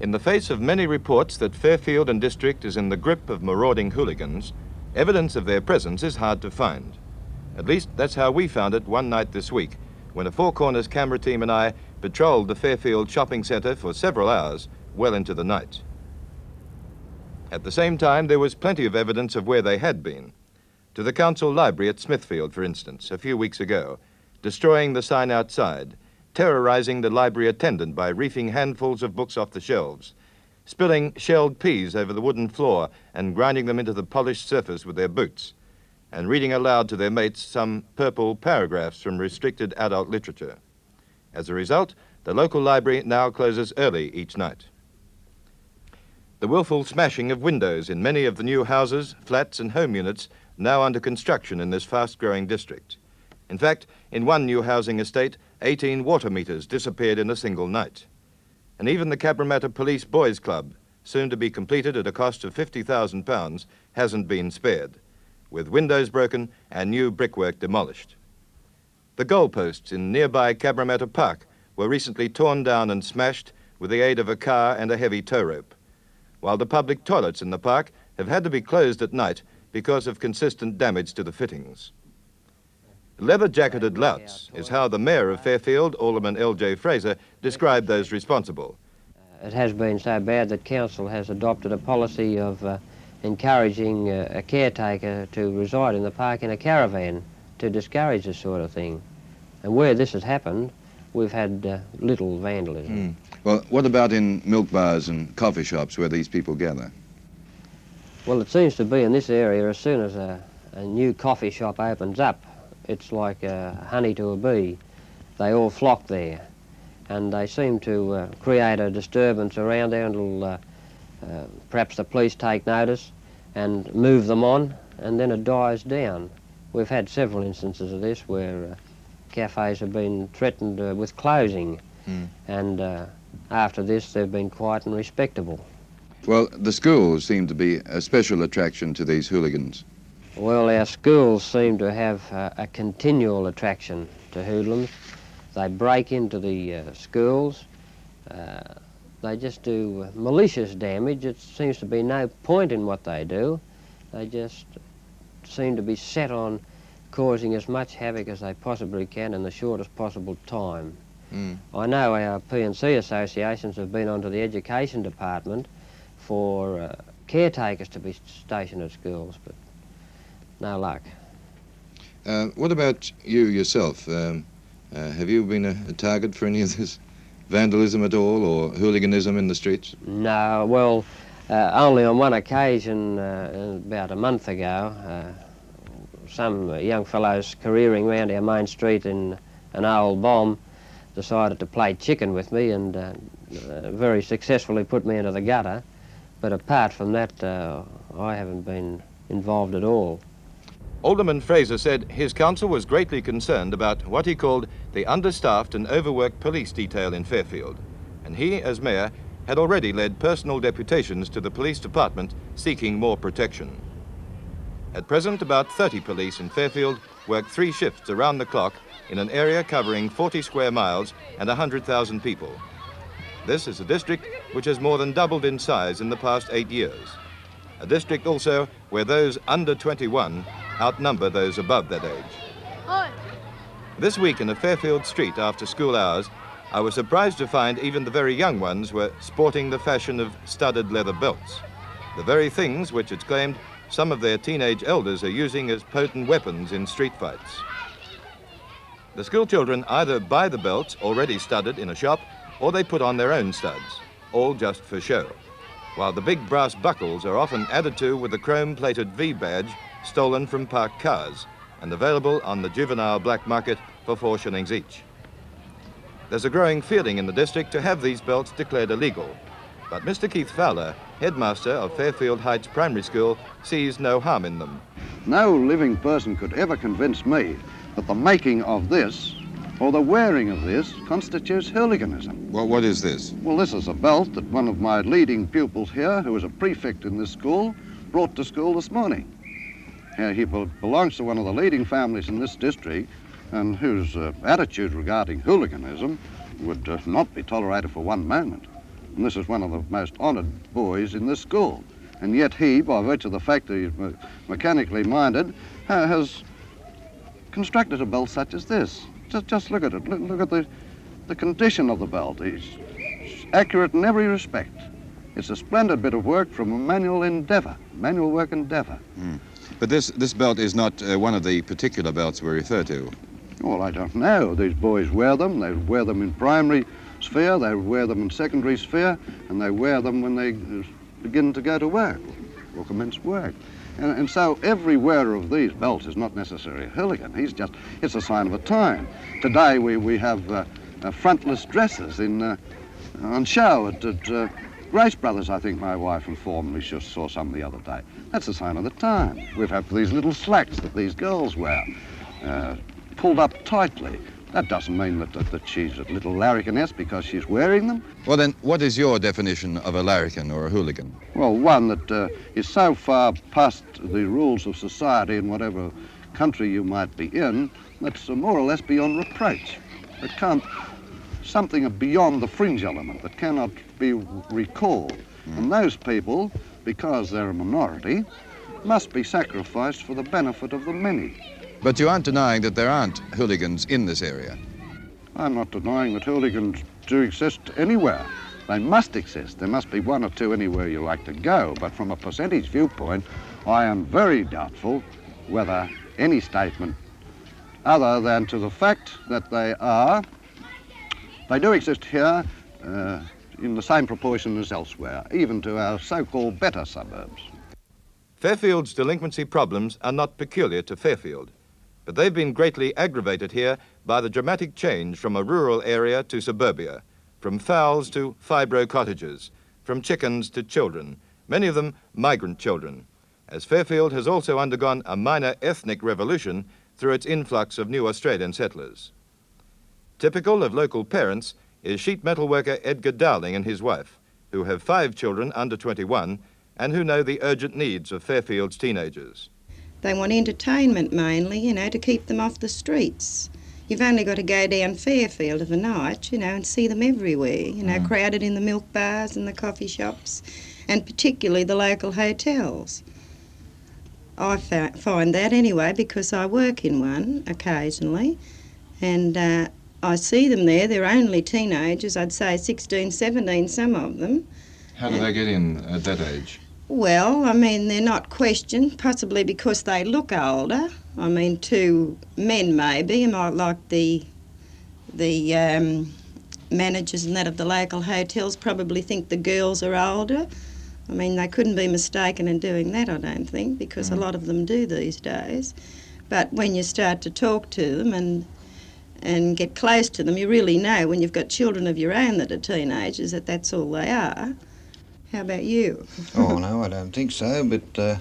In the face of many reports that Fairfield and district is in the grip of marauding hooligans, evidence of their presence is hard to find. At least that's how we found it one night this week, when a Four Corners camera team and I patrolled the Fairfield shopping centre for several hours, well into the night. At the same time, there was plenty of evidence of where they had been. To the council library at Smithfield, for instance, a few weeks ago, destroying the sign outside, terrorizing the library attendant by reefing handfuls of books off the shelves, spilling shelled peas over the wooden floor and grinding them into the polished surface with their boots, and reading aloud to their mates some purple paragraphs from restricted adult literature. As a result, the local library now closes early each night. The willful smashing of windows in many of the new houses, flats and home units now under construction in this fast-growing district. In fact, in one new housing estate, 18 water meters disappeared in a single night. And even the Cabramatta Police Boys Club, soon to be completed at a cost of £50,000, hasn't been spared, with windows broken and new brickwork demolished. The goalposts in nearby Cabramatta Park were recently torn down and smashed with the aid of a car and a heavy tow rope, while the public toilets in the park have had to be closed at night because of consistent damage to the fittings. Leather-jacketed-louts is how the mayor of Fairfield, Alderman L.J. Fraser, described those responsible. It has been so bad that council has adopted a policy of encouraging a caretaker to reside in the park in a caravan to discourage this sort of thing. And where this has happened, we've had little vandalism. Well, what about in milk bars and coffee shops where these people gather? Well, it seems to be in this area, as soon as a new coffee shop opens up, it's like honey to a bee. They all flock there, and they seem to create a disturbance around there until perhaps the police take notice and move them on, and then it dies down. We've had several instances of this where cafes have been threatened with closing, and after this they've been quiet and respectable. Well, the schools seem to be a special attraction to these hooligans. Well, our schools seem to have a continual attraction to hoodlums. They break into the schools. They just do malicious damage. It seems to be no point in what they do. They just seem to be set on causing as much havoc as they possibly can in the shortest possible time. I know our P&C associations have been onto the education department for caretakers to be stationed at schools, but no luck. What about you yourself? Have you been a target for any of this vandalism at all, or hooliganism in the streets? No, well, only on one occasion about a month ago, some young fellows careering round our main street in an old bomb decided to play chicken with me and very successfully put me into the gutter. But apart from that, I haven't been involved at all. Alderman Fraser said his council was greatly concerned about what he called the understaffed and overworked police detail in Fairfield, and he, as mayor, had already led personal deputations to the police department seeking more protection. At present, about 30 police in Fairfield work 3 shifts around the clock in an area covering 40 square miles and 100,000 people. This is a district which has more than doubled in size in the past 8 years. A district also where those under 21 outnumber those above that age. This week in a Fairfield street after school hours, I was surprised to find even the very young ones were sporting the fashion of studded leather belts, the very things which it's claimed some of their teenage elders are using as potent weapons in street fights. The school children either buy the belts already studded in a shop, or they put on their own studs, all just for show, while the big brass buckles are often added to with the chrome-plated V badge stolen from parked cars and available on the juvenile black market for 4 shillings each. There's a growing feeling in the district to have these belts declared illegal, but Mr. Keith Fowler, headmaster of Fairfield Heights Primary School, sees no harm in them. No living person could ever convince me that the making of this or the wearing of this constitutes hooliganism. Well, what is this? Well, this is a belt that one of my leading pupils here, who is a prefect in this school, brought to school this morning. He belongs to one of the leading families in this district and whose attitude regarding hooliganism would not be tolerated for one moment. And this is one of the most honoured boys in this school. And yet he, by virtue of the fact that he's mechanically minded, has constructed a belt such as this. Just look at it. Look at the condition of the belt. It's accurate in every respect. It's a splendid bit of work from a manual work endeavour. But this belt is not one of the particular belts we refer to. Well, I don't know. These boys wear them. They wear them in primary sphere, they wear them in secondary sphere, and they wear them when they begin to go to work or commence work. And so every wearer of these belts is not necessarily a hooligan. It's a sign of a time. Today we have frontless dresses on show at Grace Brothers, I think my wife informed me. She saw some the other day. That's a sign of the time. We've had these little slacks that these girls wear, pulled up tightly. That doesn't mean that she's a little larrikiness because she's wearing them. Well then, what is your definition of a larrikin or a hooligan? Well, one that is so far past the rules of society in whatever country you might be in, that's more or less beyond reproach. It can't, something beyond the fringe element that cannot be recalled. And those people, because they're a minority, must be sacrificed for the benefit of the many. But you aren't denying that there aren't hooligans in this area? I'm not denying that hooligans do exist anywhere. They must exist. There must be one or two anywhere you like to go. But from a percentage viewpoint, I am very doubtful whether any statement other than to the fact that they do exist here in the same proportion as elsewhere, even to our so-called better suburbs. Fairfield's delinquency problems are not peculiar to Fairfield, but they've been greatly aggravated here by the dramatic change from a rural area to suburbia, from fowls to fibro cottages, from chickens to children, many of them migrant children, as Fairfield has also undergone a minor ethnic revolution through its influx of new Australian settlers. Typical of local parents is sheet metal worker Edgar Dowling and his wife, who have 5 children under 21 and who know the urgent needs of Fairfield's teenagers. They want entertainment mainly, to keep them off the streets. You've only got to go down Fairfield of a night, and see them everywhere, crowded in the milk bars and the coffee shops, and particularly the local hotels. I find that anyway because I work in one occasionally, and I see them there. They're only teenagers, I'd say 16, 17, some of them. How do they get in at that age? Well, they're not questioned, possibly because they look older. To men maybe, like the managers and that of the local hotels probably think the girls are older. They couldn't be mistaken in doing that, I don't think, because a lot of them do these days. But when you start to talk to them and get close to them, you really know when you've got children of your own that are teenagers that that's all they are. How about you? Oh, no, I don't think so, but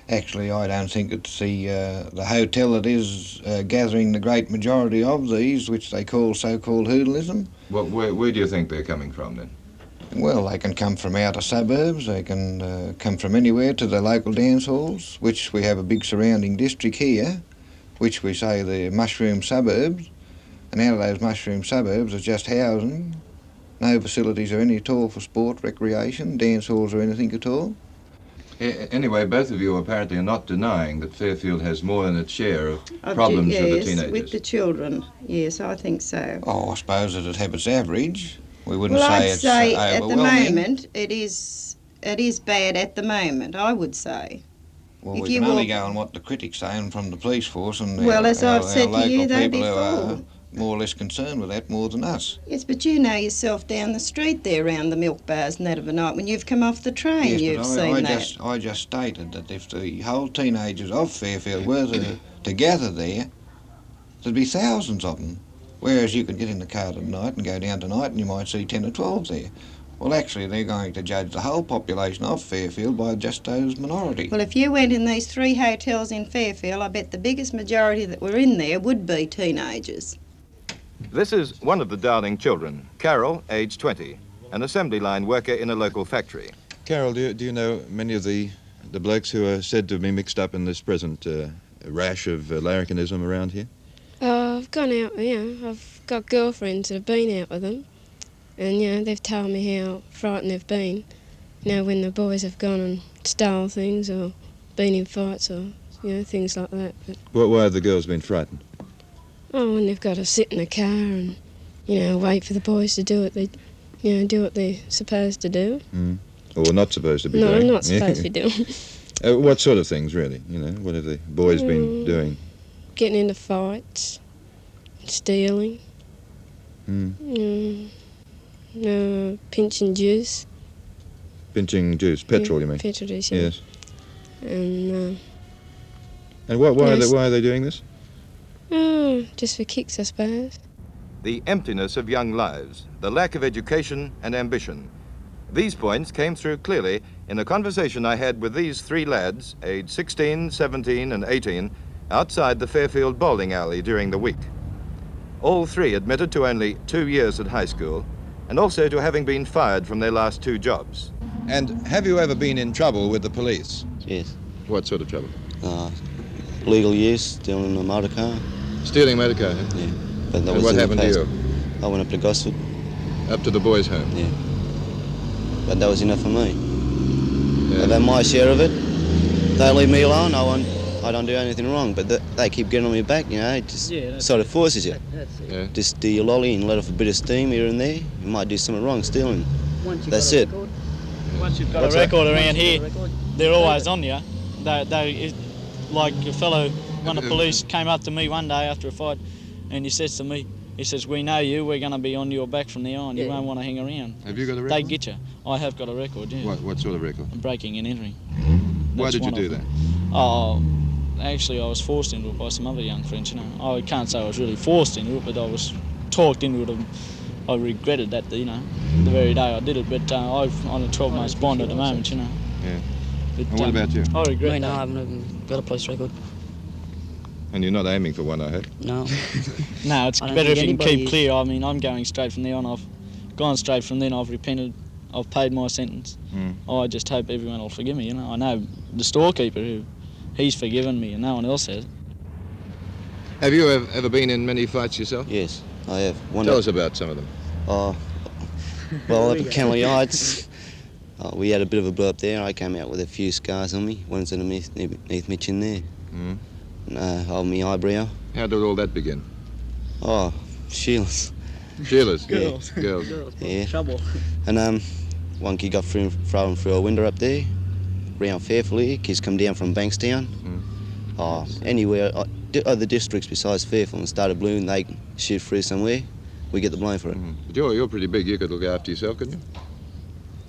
actually I don't think it's the hotel that is gathering the great majority of these, which they call so-called hooliganism. Well, where do you think they're coming from then? Well, they can come from outer suburbs, they can come from anywhere to the local dance halls, which we have a big surrounding district here, which we say the mushroom suburbs, and out of those mushroom suburbs is just housing. No facilities or any at all for sport, recreation, dance halls or anything at all. Anyway, both of you apparently are not denying that Fairfield has more than its share of problems with the teenagers. Yes, with the children. Yes, I think so. Oh, I suppose it'd have its average. We wouldn't well, say I'd it's say at the overwhelming. moment it is bad at the moment, I would say. Well, if we you can only walk... go on what the critics say and from the police force and well, as I've our said to local you though people who before. are more or less concerned with that more than us. Yes, but you know yourself down the street there around the milk bars and that of a night when you've come off the train, yes, you've seen that. I just stated that if the whole teenagers of Fairfield were to gather there, there'd be thousands of them. Whereas you could get in the car at night and go down tonight and you might see 10 or 12 there. Well, actually, they're going to judge the whole population of Fairfield by just those minority. Well, if you went in these 3 hotels in Fairfield, I bet the biggest majority that were in there would be teenagers. This is one of the Dowling children, Carol, age 20, an assembly line worker in a local factory. Carol, do you know many of the blokes who are said to be mixed up in this present rash of larrikinism around here? I've gone out, I've got girlfriends that have been out with them. And, you know, they've told me how frightened they've been, you know, when the boys have gone and stole things or been in fights or, you know, things like that. But, Why have the girls been frightened? oh, when they've got to sit in the car and, you know, wait for the boys to do what they, you know, do what they're supposed to do. Mm. Or not supposed to be No, doing? not supposed to be doing. What sort of things, really? You know, what have the boys been doing? Getting into fights, stealing, pinching juice. Pinching juice, petrol, you mean? Petrol juice, yeah. Yes. And why are they doing this? just for kicks, I suppose. The emptiness of young lives, the lack of education and ambition. These points came through clearly in a conversation I had with these three lads, aged 16, 17 and 18, outside the Fairfield bowling alley during the week. All three admitted to only 2 years at high school and also to having been fired from their last 2 jobs. And have you ever been in trouble with the police? Yes. What sort of trouble? Legal use, stealing a motor car. Stealing a motor car, huh? Yeah. But that And was what in the happened to past. you? I went up to Gosford. Up to the boys' home? Yeah. But that was enough for me. Yeah. I've had my share of it. They leave me alone. I don't do anything wrong, but they keep getting on my back, you know. It just sort of forces you. Yeah. Just do your lolly and let off a bit of steam here and there. You might do something wrong, stealing. That's it. Once you've got a record around here, they're always on you. Like a fellow, one of the police came up to me one day after a fight, and he says to me, he says, "We know you, we're going to be on your back from now on, you won't want to hang around." Have you got a record? They get you. I have got a record, yeah. What sort of record? Breaking and entering. Why That's did you one do of that? them. Oh, actually I was forced into it by some other young friends, you know. I can't say I was really forced into it, but I was talked into it. I regretted that, you know, the very day I did it, but I'm on a 12-month bond at the moment, you know. Yeah. But, And what about you? I regret Me, no, that. I haven't even got a police record. And you're not aiming for one, I heard? No. No, it's I don't better if think you can anybody keep is. clear. I mean, I'm going straight from there on. I've gone straight from then. I've repented. I've paid my sentence. I just hope everyone will forgive me, you know. I know the storekeeper, he's forgiven me and no one else has. Have you ever been in many fights yourself? Yes, I have. Tell us about some of them. Well, up at Kennelly Heights, we had a bit of a blow up there. I came out with a few scars on me. One's underneath my chin there. And over my eyebrow. How did all that begin? Oh, Sheila's. Sheila's? Girls. Girls. Yeah. Trouble. And one kid got thrown through a window up there, round Fairfield here. Kids come down from Bankstown. Anywhere, other districts besides Fairfield and started blooming, they shoot through somewhere. We get the blame for it. But you're pretty big. You could look after yourself, couldn't you?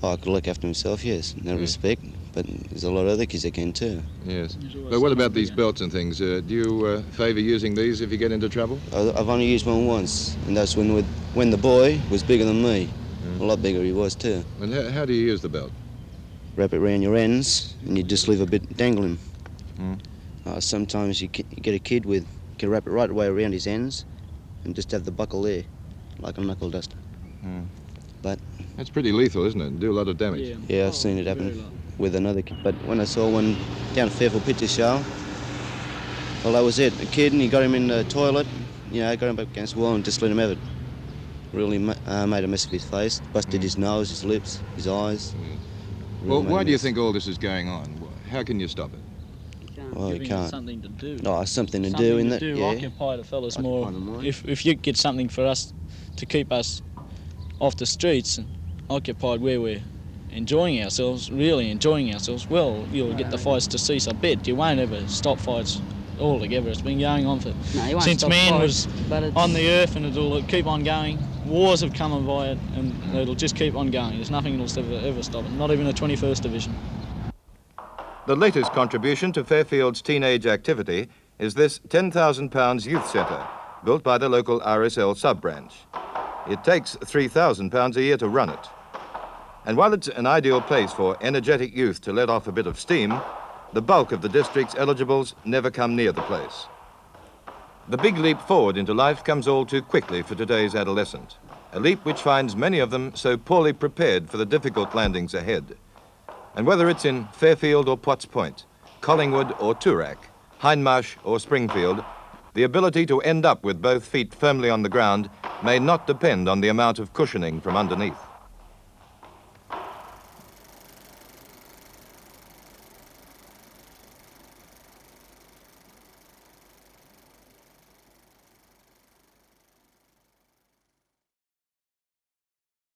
I could look after myself, yes, in that respect. But there's a lot of other kids that can too. Yes. But what about these belts and things? Do you favour using these if you get into trouble? I've only used one once, and that's when the boy was bigger than me. A lot bigger he was too. And how do you use the belt? Wrap it around your ends, and you just leave a bit dangling. Sometimes you get a kid you can wrap it right away around his ends, and just have the buckle there, like a knuckle duster. But that's pretty lethal, isn't it? Do a lot of damage. Yeah, I've seen it happen with another kid. But when I saw one down at Fairfield Picture Show, well, that was it. A kid, and he got him in the toilet, you know, got him up against the wall and just let him have it. Really made a mess of his face, busted his nose, his lips, his eyes. Well, why do you think all this is going on? How can you stop it? Well, you can't. Something to do. Oh, something to do in that, yeah. Occupy the fellas Occupy more. the mind. If you get something for us to keep us off the streets and occupied where we're enjoying ourselves, really enjoying ourselves, well, you'll get the fights to cease. I bet you won't ever stop fights altogether. It's been going on since man was on the earth, and it'll keep on going. Wars have come by it, and it'll just keep on going. There's nothing that'll ever stop it, not even the 21st Division. The latest contribution to Fairfield's teenage activity is this £10,000 youth centre, built by the local RSL sub-branch. It takes £3,000 a year to run it. And while it's an ideal place for energetic youth to let off a bit of steam, the bulk of the district's eligibles never come near the place. The big leap forward into life comes all too quickly for today's adolescent, a leap which finds many of them so poorly prepared for the difficult landings ahead. And whether it's in Fairfield or Potts Point, Collingwood or Toorak, Hindmarsh or Springfield, the ability to end up with both feet firmly on the ground may not depend on the amount of cushioning from underneath.